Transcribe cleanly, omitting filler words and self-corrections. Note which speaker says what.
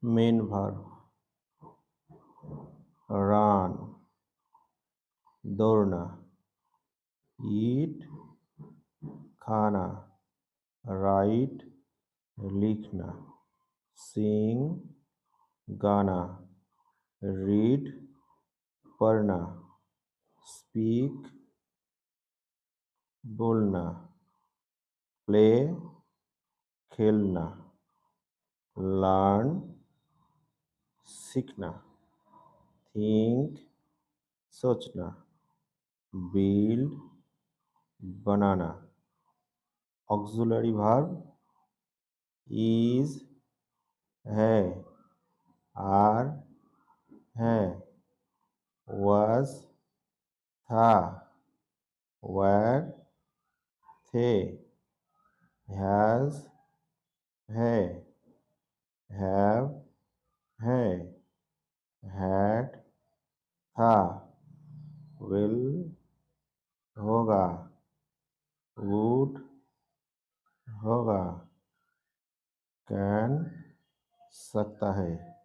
Speaker 1: Main verb, run दौड़ना, ईट खाना, right लिखना, सिंग गाना, रीड पढ़ना, स्पीक बोलना, प्ले खेलना, लर्न सीखना, थिंक सोचना, build banana. Auxiliary verb is है, आर है, was था, were थे, has है, have है, had था, will होगा, would होगा, can सकता है।